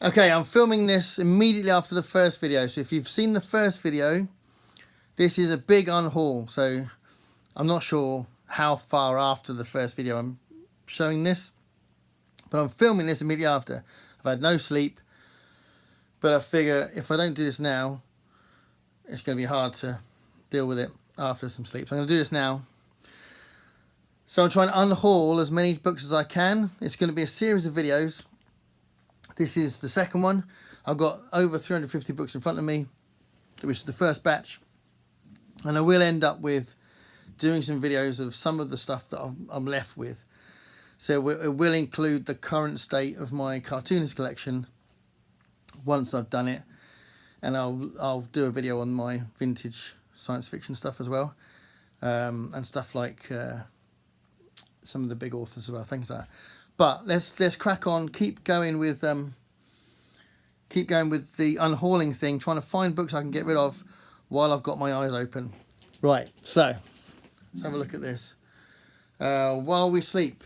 Okay, I'm filming this immediately after the first video. So if you've seen the first video, this is a big unhaul. So I'm not sure how far after the first video I'm showing this, but I'm filming this immediately after. I've had no sleep, but I figure if I don't do this now, it's going to be hard to deal with it after some sleep. So I'm going to do this now. So I'm trying to unhaul as many books as I can. It's going to be a series of videos. This is the second one. I've got over 350 books in front of me, which is the first batch. And I will end up with doing some videos of some of the stuff that I'm left with. So it will include the current state of my cartoonist collection once I've done it. And I'll do a video on my vintage science fiction stuff as well. And stuff like some of the big authors as well, things like that. But let's crack on. Keep going with the unhauling thing, trying to find books I can get rid of while I've got my eyes open. Right, so let's have a look at this. While we sleep.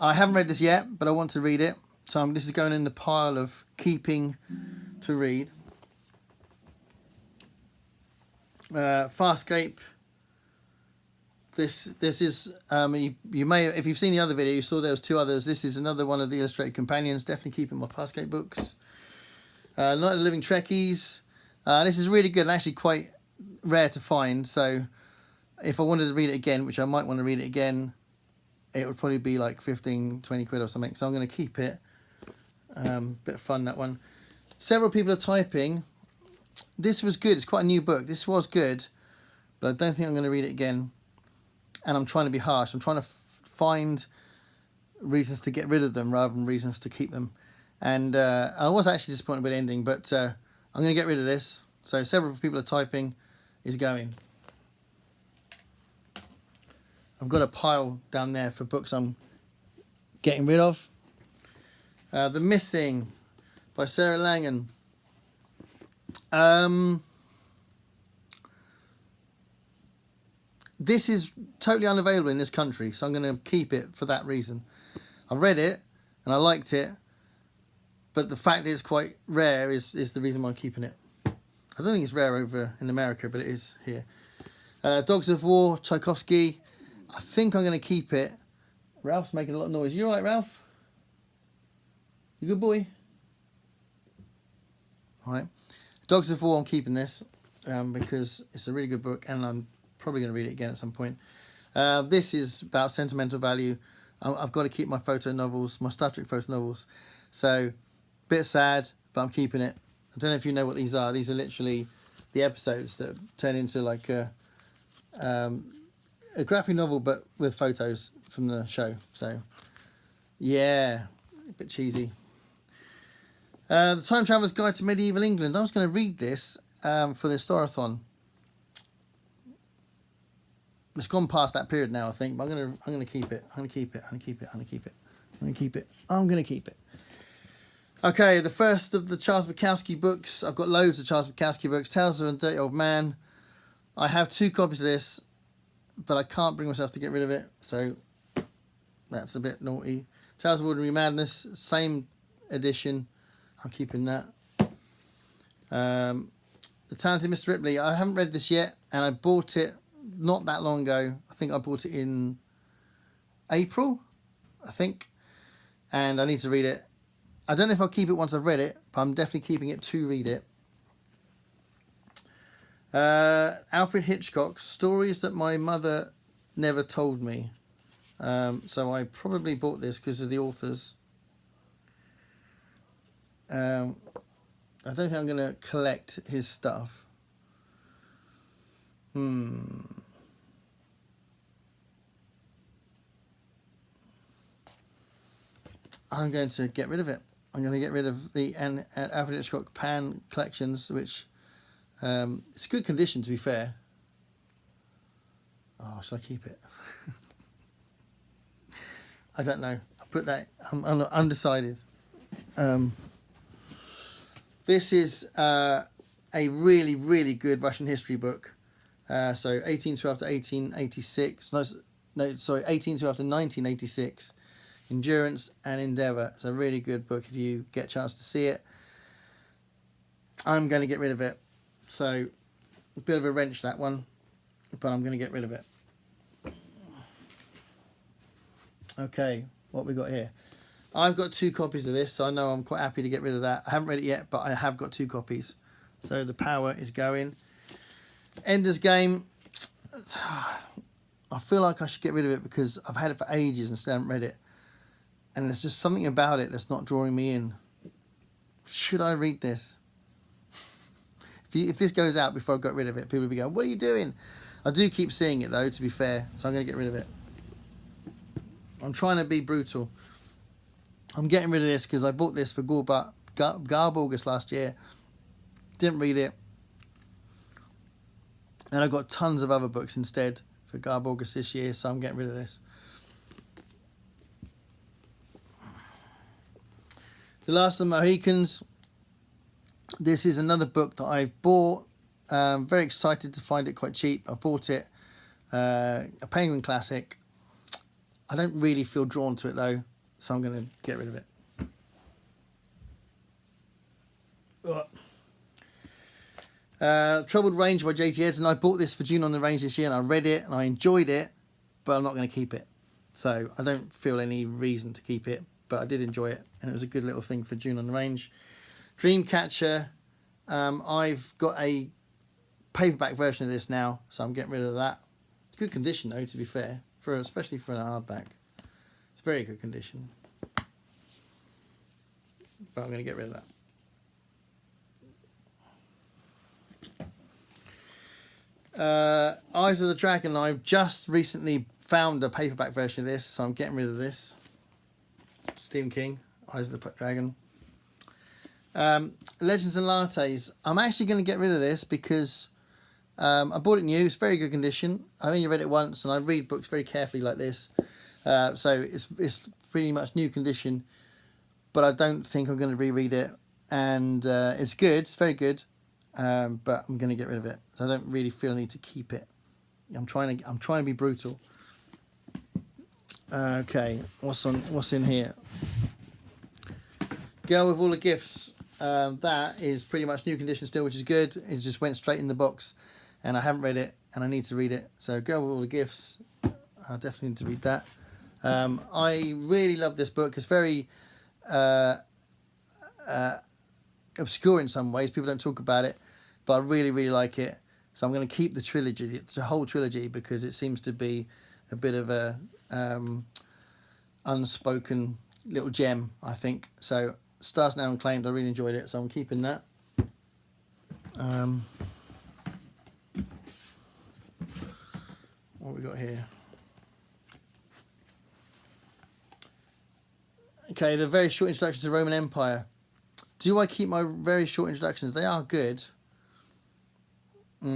I haven't read this yet, but I want to read it. So this is going in the pile of keeping to read. Farscape. This is you may, if you've seen the other video, you saw there was two others. This is another one of the illustrated companions. Definitely keeping my Farscape books. Night of the Living Trekkies. This is really good and actually quite rare to find. So if I wanted to read it again, which I might want to read it again, it would probably be like 15, 20 quid or something. So I'm going to keep it. Bit of fun, that one. Several people are typing. This was good. It's quite a new book. This was good, but I don't think I'm going to read it again. And I'm trying to be harsh. I'm trying to find reasons to get rid of them rather than reasons to keep them. And I was actually disappointed with the ending, but I'm going to get rid of this. So several people are typing. Is going. I've got a pile down there for books I'm getting rid of. The Missing by Sarah Langan. This is totally unavailable in this country, so I'm going to keep it for that reason. I read it and I liked it, but the fact it's quite rare is the reason why I'm keeping it. I don't think it's rare over in America, but it is here. Dogs of War, Tchaikovsky. I think I'm going to keep it. Ralph's making a lot of noise. You all right, Ralph? You good boy? All right. Dogs of War, I'm keeping this because it's a really good book and I'm probably going to read it again at some point. This is about sentimental value. I've got to keep my photo novels, my Star Trek photo novels. So, bit sad, but I'm keeping it. I don't know if you know what these are. These are literally the episodes that turn into like a graphic novel, but with photos from the show. So, yeah, a bit cheesy. The Time Traveller's Guide to Medieval England. I was going to read this for the Historathon. It's gone past that period now, I think, but I'm gonna keep it. I'm gonna keep it. Okay, the first of the Charles Bukowski books. I've got loads of Charles Bukowski books. Tales of a Dirty Old Man. I have 2 copies of this, but I can't bring myself to get rid of it, so that's a bit naughty. Tales of Ordinary Madness, same edition. I'm keeping that. The Talented Mr. Ripley. I haven't read this yet, and I bought it not that long ago. I think I bought it in April, I think, and I need to read it. I don't know if I'll keep it once I've read it, but I'm definitely keeping it to read it. Alfred Hitchcock, Stories That My Mother Never Told Me. So I probably bought this because of the authors. I don't think I'm going to collect his stuff. I'm going to get rid of it. I'm going to get rid of the Alfred Hitchcock Pan collections, which it's good condition, to be fair. Oh, shall I keep it? I don't know. I'll put that. I'm undecided. This is a really, really good Russian history book. So 1812 to 1886. No, sorry, 1812 to 1986. Endurance and Endeavour. It's a really good book if you get a chance to see it. I'm going to get rid of it. So, a bit of a wrench, that one, but I'm going to get rid of it. Okay, what we got here? I've got 2 copies of this, so I know I'm quite happy to get rid of that. I haven't read it yet, but I have got 2 copies. So the power is going. Ender's Game. I feel like I should get rid of it because I've had it for ages and still haven't read it. And there's just something about it that's not drawing me in. Should I read this? If this goes out before I've got rid of it, people will be going, what are you doing? I do keep seeing it though, to be fair, so I'm going to get rid of it. I'm trying to be brutal. I'm getting rid of this because I bought this for Garb August last year. Didn't read it. And I got tons of other books instead for Garb August this year, so I'm getting rid of this. The Last of the Mohicans. This is another book that I've bought. Very excited to find it quite cheap. I bought it. A Penguin classic. I don't really feel drawn to it though, so I'm going to get rid of it. Troubled Range by J.T. Edson. I bought this for June on the Range this year and I read it and I enjoyed it, but I'm not going to keep it. So I don't feel any reason to keep it, but I did enjoy it and it was a good little thing for June on the Range. Dreamcatcher. I've got a paperback version of this now, so I'm getting rid of that. Good condition though, to be fair, especially for a hardback. It's very good condition. But I'm going to get rid of that. Eyes of the Dragon. I've just recently found a paperback version of this, so I'm getting rid of this. Stephen King, Eyes of the Dragon. Legends and Lattes. I'm actually going to get rid of this because I bought it new. It's very good condition. I only read it once and I read books very carefully like this. So it's pretty much new condition, but I don't think I'm going to reread it. And it's good. It's very good. But I'm going to get rid of it. I don't really feel a need to keep it. I'm trying to be brutal. Okay, what's in here? Girl with All the Gifts. That is pretty much new condition still, which is good. It just went straight in the box, and I haven't read it, and I need to read it. So Girl with All the Gifts. I definitely need to read that. I really love this book. It's very obscure in some ways. People don't talk about it, but I really, really like it. So I'm going to keep the trilogy, the whole trilogy, because it seems to be a bit of a unspoken little gem, I think. So Stars Now Unclaimed, I really enjoyed it, so I'm keeping that. What have we got here? Okay, the very short introduction to the Roman Empire. Do I keep my very short introductions? They are good. But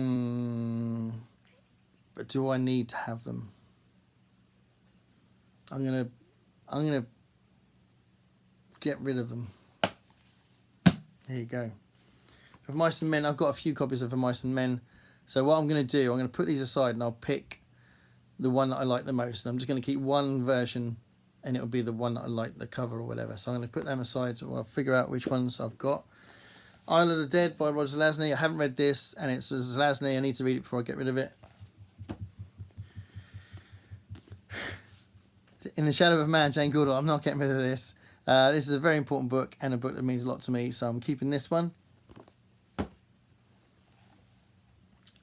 do I need to have them? I'm gonna get rid of them. There you go. For Mice and Men, I've got a few copies of For Mice and Men. So what I'm going to do, I'm going to put these aside and I'll pick the one that I like the most. And I'm just going to keep one version and it'll be the one that I like, the cover or whatever. So I'm going to put them aside so I'll figure out which ones I've got. Isle of the Dead by Roger Zelazny. I haven't read this and it's Zelazny. I need to read it before I get rid of it. In the Shadow of Man, Jane Goodall. I'm not getting rid of this. This is a very important book and a book that means a lot to me, so I'm keeping this one.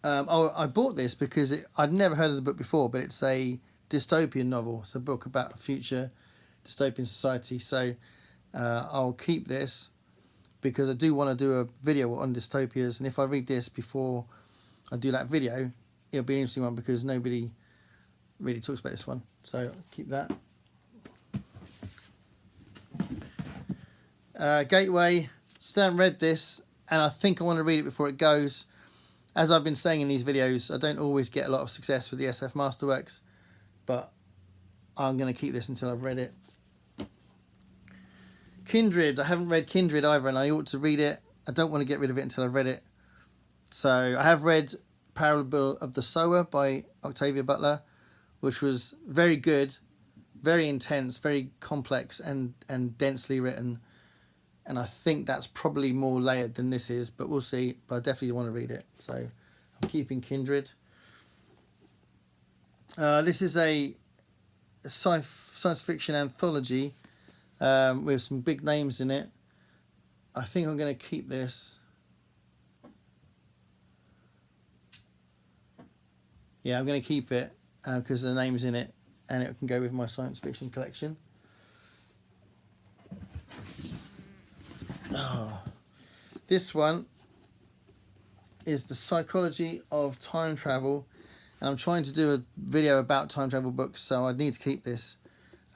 I bought this because I'd never heard of the book before, but it's a dystopian novel. It's a book about a future dystopian society, so I'll keep this because I do want to do a video on dystopias, and if I read this before I do that video, it'll be an interesting one because nobody really talks about this one, so I'll keep that. Gateway, still haven't read this and I think I want to read it before it goes. As I've been saying in these videos, I don't always get a lot of success with the SF Masterworks, but I'm going to keep this until I've read it. Kindred, I haven't read Kindred either and I ought to read it. I don't want to get rid of it until I've read it. So I have read Parable of the Sower by Octavia Butler, which was very good, very intense, very complex and densely written. And I think that's probably more layered than this is, but we'll see. But I definitely want to read it. So I'm keeping Kindred. This is a science fiction anthology with some big names in it. I think I'm going to keep this. Yeah, I'm going to keep it because the name's in it and it can go with my science fiction collection. Oh, this one is The Psychology of Time Travel, and I'm trying to do a video about time travel books, so I need to keep this.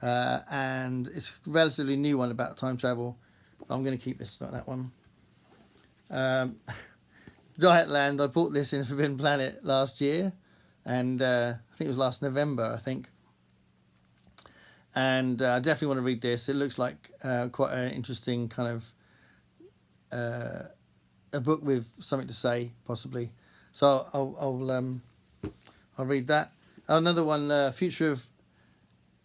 And it's a relatively new one about time travel. I'm going to keep this, not that one. Dietland, I bought this in Forbidden Planet last year, and I think it was last November, I think. And I definitely want to read this. It looks like quite an interesting kind of a book with something to say, possibly. So I'll read that. Another one, Future of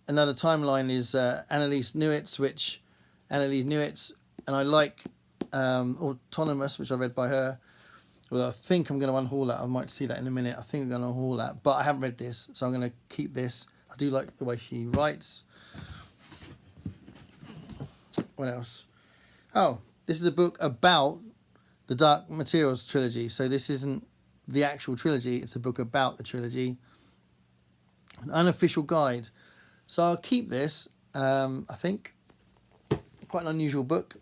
Another Timeline, is Annalise Newitt's, and I like Autonomous, which I read by her. Well, I think I'm going to unhaul that. I might see that in a minute. I think I'm going to unhaul that, but I haven't read this, so I'm going to keep this. I do like the way she writes. What else? Oh, this is a book about the Dark Materials trilogy. So this isn't the actual trilogy. It's a book about the trilogy. An unofficial guide. So I'll keep this. I think quite an unusual book.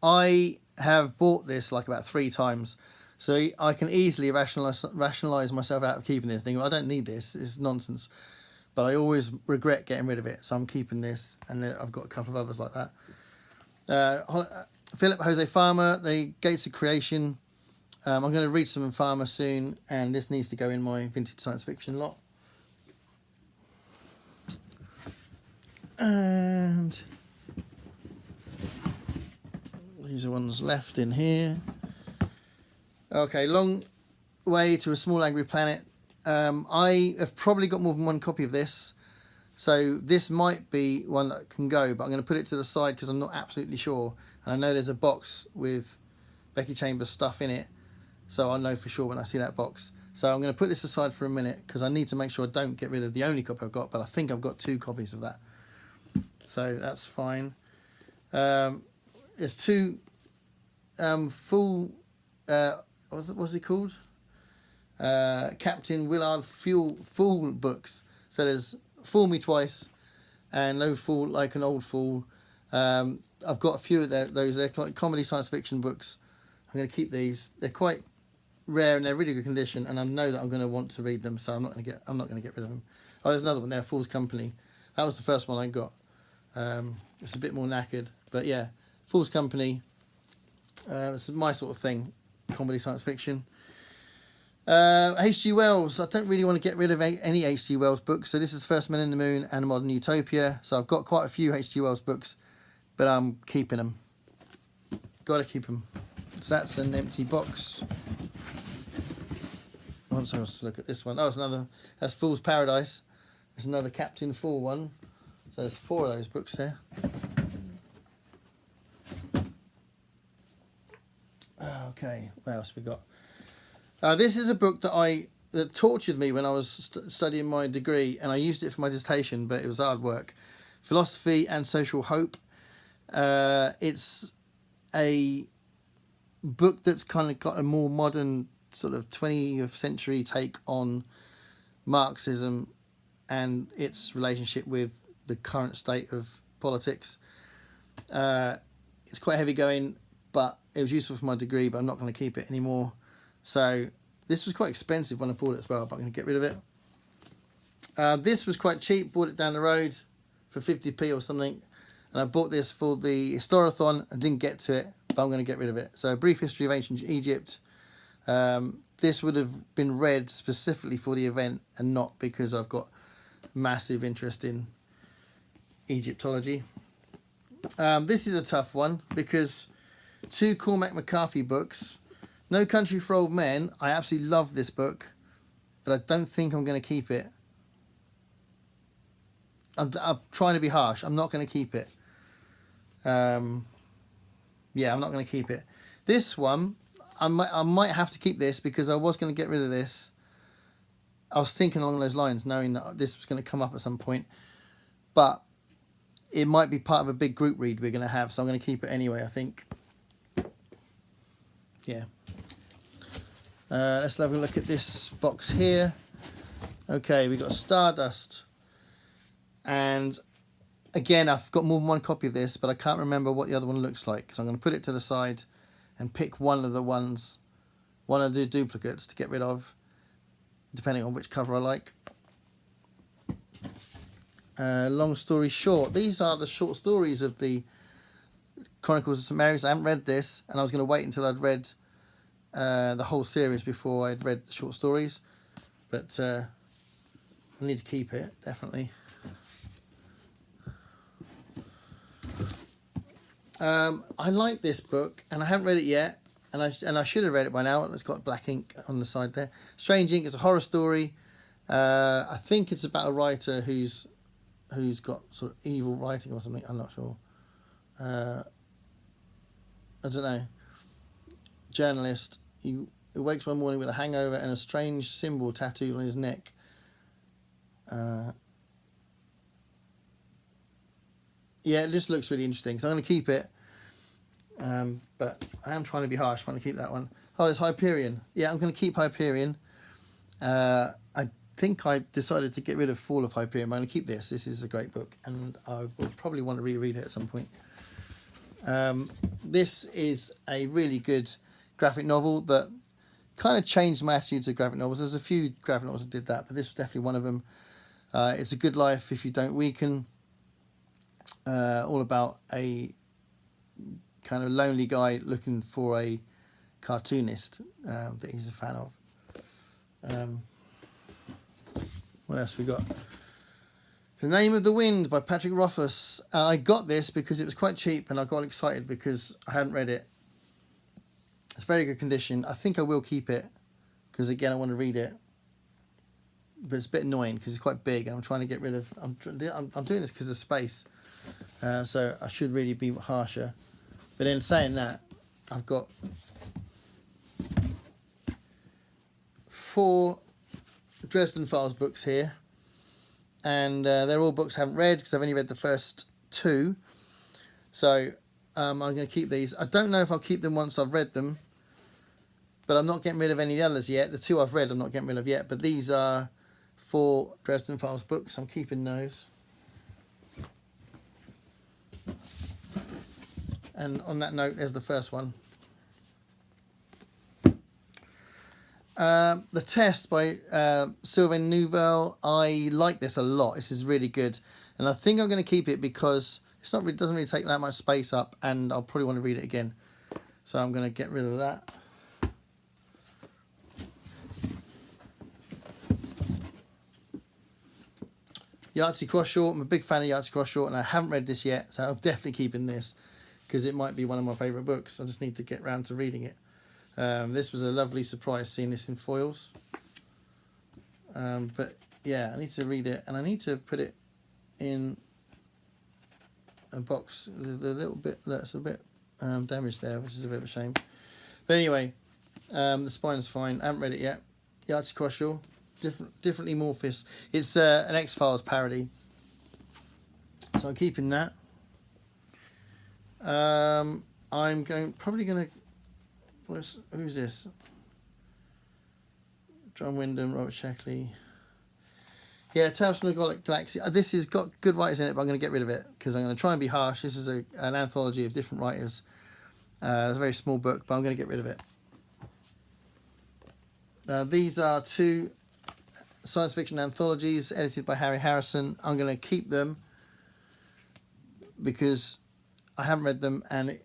I have bought this like about 3 times, so I can easily rationalize myself out of keeping this. Thinking, well, I don't need this. It's nonsense. But I always regret getting rid of it, so I'm keeping this, and I've got a couple of others like that. Philip Jose Farmer, The Gates of Creation. I'm going to read some Farmer soon, and this needs to go in my vintage science fiction lot. And these are ones left in here. Okay, Long Way to a Small Angry Planet. I have probably got more than one copy of this, so this might be one that can go, but I'm going to put it to the side because I'm not absolutely sure, and I know there's a box with Becky Chambers stuff in it, so I'll know for sure when I see that box. So I'm going to put this aside for a minute because I need to make sure I don't get rid of the only copy I've got, but I think I've got 2 copies of that, so that's fine. There's 2 full what's it called? Captain Willard Fool books. So there's Fool Me Twice and No Fool Like an Old Fool. I've got a few of those. They're like comedy science fiction books. I'm going to keep these. They're quite rare and they're really good condition, and I know that I'm going to want to read them, so I'm not going to get rid of them. Oh, there's another one there, Fool's Company. That was the first one I got. It's a bit more knackered, but yeah, Fool's Company. It's my sort of thing, comedy science fiction. H.G. Wells. I don't really want to get rid of any H.G. Wells books. So this is First Men in the Moon and A Modern Utopia. So I've got quite a few H.G. Wells books, but I'm keeping them. Got to keep them. So that's an empty box. I'm supposed to look at this one. Oh, it's another. That's Fool's Paradise. There's another Captain Fool one. So there's 4 of those books there. Okay, what else we got? This is a book that tortured me when I was studying my degree, and I used it for my dissertation, but it was hard work. Philosophy and Social Hope. It's a book that's kind of got a more modern sort of 20th century take on Marxism and its relationship with the current state of politics. It's quite heavy going, but it was useful for my degree, but I'm not going to keep it anymore. So this was quite expensive when I bought it as well, but I'm going to get rid of it. This was quite cheap, bought it down the road for 50p or something, and I bought this for the Historathon and didn't get to it, but I'm going to get rid of it. So A Brief History of Ancient Egypt. This would have been read specifically for the event and not because I've got massive interest in Egyptology. This is a tough one because 2 Cormac McCarthy books. No Country for Old Men. I absolutely love this book. but I don't think I'm going to keep it. I'm trying to be harsh. I'm not going to keep it. Yeah, I'm not going to keep it. This one, I might have to keep this because I was going to get rid of this. I was thinking along those lines, knowing that this was going to come up at some point. But it might be part of a big group read we're going to have, so I'm going to keep it anyway, I think. Yeah. Let's have a look at this box here. Okay, we've got Stardust. And again, I've got more than one copy of this, but I can't remember what the other one looks like. So I'm going to put it to the side and pick one of the duplicates to get rid of, depending on which cover I like. Long story short, these are the short stories of the Chronicles of St. Mary's. I haven't read this, and I was going to wait until I'd read the whole series before I'd read the short stories, but I need to keep it, definitely. I like this book, and I haven't read it yet, and I should have read it by now. It's got black ink on the side there. Strange Ink is a horror story. I think it's about a writer who's got sort of evil writing or something. I'm not sure. I don't know. Journalist. He wakes one morning with a hangover and a strange symbol tattooed on his neck. Yeah, it just looks really interesting, so I'm going to keep it. But I am trying to be harsh. I'm going to keep that one. Oh, it's Hyperion. Yeah, I'm going to keep Hyperion. I think I decided to get rid of Fall of Hyperion, but I'm going to keep this. This is a great book, and I will probably want to reread it at some point. This is a really good graphic novel that kind of changed my attitude to graphic novels. There's a few graphic novels that did that, but this was definitely one of them. It's a Good Life If You Don't Weaken. All about a kind of lonely guy looking for a cartoonist that he's a fan of. What else we got? The Name of the Wind by Patrick Rothfuss. I got this because it was quite cheap, and I got excited because I hadn't read it. It's very good condition. I think I will keep it because, again, I want to read it. But it's a bit annoying because it's quite big, and I'm trying to get rid of. I'm doing this because of space. So I should really be harsher. But in saying that, I've got 4 Dresden Files books here. And they're all books I haven't read because I've only read the first 2. So I'm going to keep these. I don't know if I'll keep them once I've read them. But I'm not getting rid of any of the others yet. The 2 I've read I'm not getting rid of yet. But these are 4 Dresden Files books. I'm keeping those. And on that note, there's the first one. The Test by Sylvain Nouvel. I like this a lot. This is really good. And I think I'm going to keep it because it doesn't really take that much space up, and I'll probably want to read it again. So I'm going to get rid of that. Yahtzee Cross Short. I'm a big fan of Yahtzee Cross Short, and I haven't read this yet, so I'm definitely keeping this because it might be one of my favourite books. I just need to get round to reading it. This was a lovely surprise seeing this in foils. But yeah, I need to read it, and I need to put it in a box. The little bit that's a bit damaged there, which is a bit of a shame. But anyway, the spine's fine. I haven't read it yet. Yahtzee Cross Short. Differently Morphous. It's an X-Files parody. So I'm keeping that. I'm probably going to... Who's this? John Wyndham, Robert Shackley. Yeah, Tales from the Galaxy. This has got good writers in it, but I'm going to get rid of it because I'm going to try and be harsh. This is an anthology of different writers. It's a very small book, but I'm going to get rid of it. These are 2 science fiction anthologies edited by Harry Harrison. I'm going to keep them because I haven't read them, and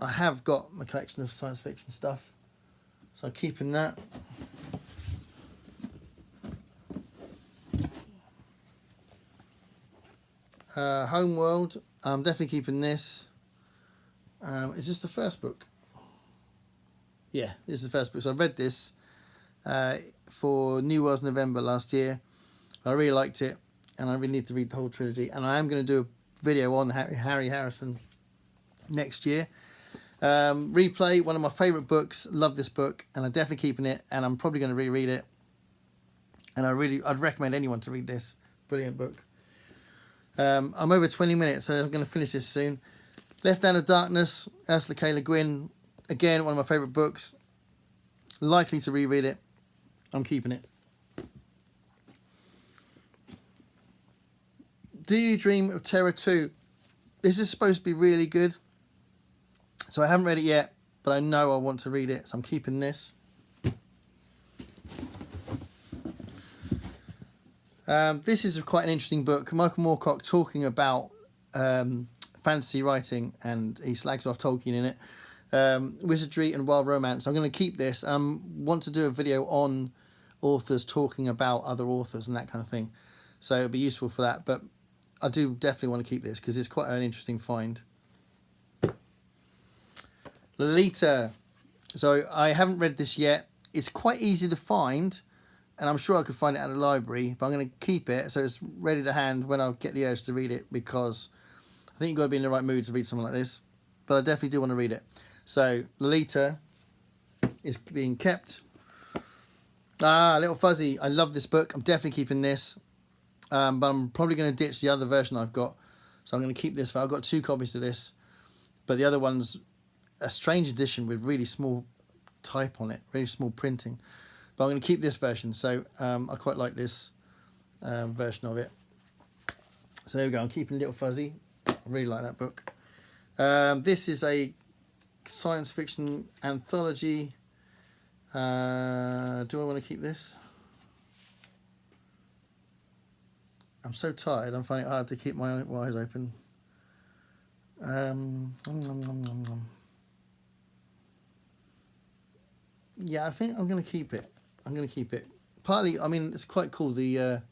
I have got my collection of science fiction stuff, so I'm keeping that. Homeworld, I'm definitely keeping this. Is this the first book? Yeah, this is the first book. So I read this for New World's November last year. I really liked it, and I really need to read the whole trilogy. And I am going to do a video on Harry Harrison next year. Replay, one of my favourite books. Love this book, and I'm definitely keeping it, and I'm probably going to reread it. And I'd recommend anyone to read this. Brilliant book. I'm over 20 minutes, so I'm going to finish this soon. Left Hand of Darkness, Ursula K. Le Guin. Again, one of my favourite books. Likely to reread it. I'm keeping it. Do You Dream of Terror 2? This is supposed to be really good. So I haven't read it yet, but I know I want to read it, so I'm keeping this. This is quite an interesting book. Michael Moorcock talking about fantasy writing, and he slags off Tolkien in it. Wizardry and wild romance. I'm going to keep this. Want to do a video on authors talking about other authors and that kind of thing. So it'll be useful for that. But I do definitely want to keep this because it's quite an interesting find. Lolita. So I haven't read this yet. It's quite easy to find, and I'm sure I could find it at a library, but I'm going to keep it so it's ready to hand when I get the urge to read it, because I think you've got to be in the right mood to read something like this. But I definitely do want to read it. So Lolita is being kept. Little Fuzzy. I love this book. I'm definitely keeping this. But I'm probably going to ditch the other version I've got. So I'm going to keep this. I've got 2 copies of this. But the other one's a strange edition with really small type on it. Really small printing. But I'm going to keep this version. So I quite like this version of it. So there we go. I'm keeping Little Fuzzy. I really like that book. This is a science fiction anthology. Do I want to keep this? I'm so tired, I'm finding it hard to keep my eyes open. Yeah, I think I'm going to keep it. I'm going to keep it. Partly, I mean, it's quite cool. The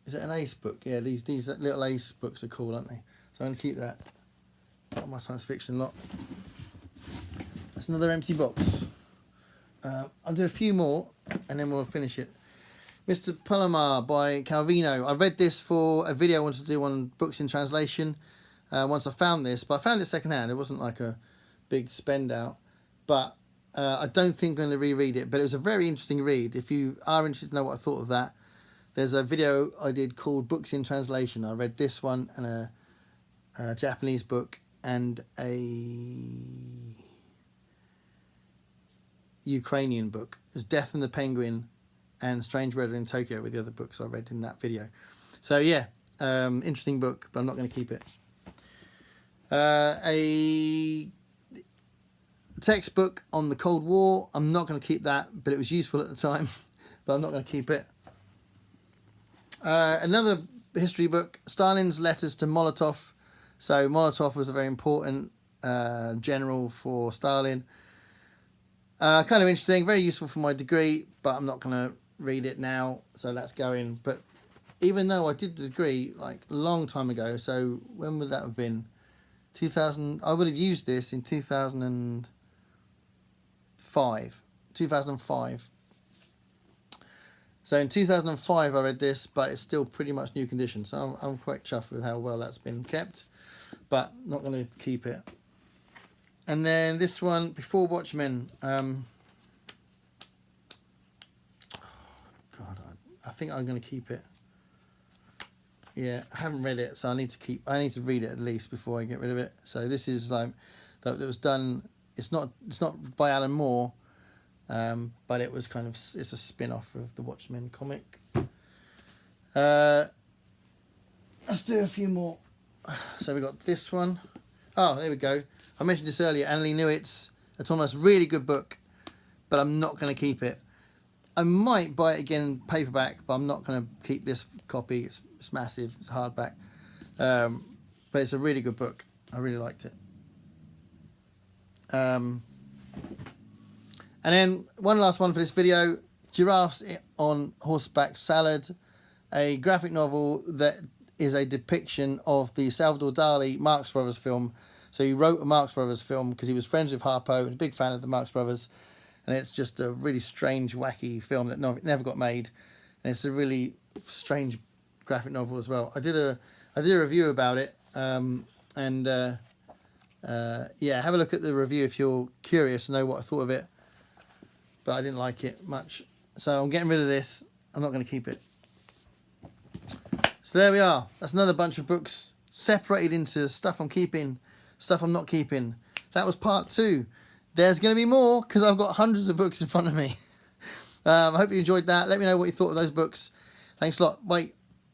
is it an Ace book? Yeah, these little Ace books are cool, aren't they? So I'm going to keep that. Got my science fiction lot. That's another empty box. I'll do a few more, and then we'll finish it. Mr. Palomar by Calvino. I read this for a video I wanted to do on books in translation once I found this, but I found it secondhand. It wasn't like a big spend out, but I don't think I'm going to reread it, but it was a very interesting read. If you are interested to know what I thought of that, there's a video I did called Books in Translation. I read this one and a Japanese book and a Ukrainian book. It was Death and the Penguin and Strange Weather in Tokyo with the other books I read in that video. So yeah, interesting book, but I'm not going to keep it. A textbook on the Cold War. I'm not going to keep that, but it was useful at the time, but I'm not going to keep it. Another history book, Stalin's Letters to Molotov. So Molotov was a very important general for Stalin. Kind of interesting, very useful for my degree, but I'm not going to read it now, so that's going. But even though I did the degree like a long time ago, so when would that have been? 2000. I would have used this in 2005. So in 2005 I read this, but it's still pretty much new condition. So I'm quite chuffed with how well that's been kept, but not going to keep it. And then this one, Before Watchmen. I think I'm going to keep it. Yeah, I haven't read it, so I need to read it at least before I get rid of it. So this is like that was done. It's not by Alan Moore, but it was it's a spin-off of the Watchmen comic. Let's do a few more. So we got this one. Oh, there we go. I mentioned this earlier. Annalee Newitt's Autonomous, really good book, but I'm not going to keep it. I might buy it again paperback, but I'm not going to keep this copy. It's massive. It's hardback, but it's a really good book. I really liked it. And then one last one for this video: Giraffes on Horseback Salad, a graphic novel that is a depiction of the Salvador Dali Marx Brothers film. So he wrote a Marx Brothers film because he was friends with Harpo and a big fan of the Marx Brothers. and it's just a really strange, wacky film that never got made, and it's a really strange graphic novel as well. I did a review about it, yeah, have a look at the review if you're curious to know what I thought of it. But I didn't like it much, so I'm getting rid of this. I'm not going to keep it. So there we are. That's another bunch of books separated into stuff I'm keeping, stuff I'm not keeping. That was part 2. There's going to be more because I've got hundreds of books in front of me. I hope you enjoyed that. Let me know what you thought of those books. Thanks a lot. Bye.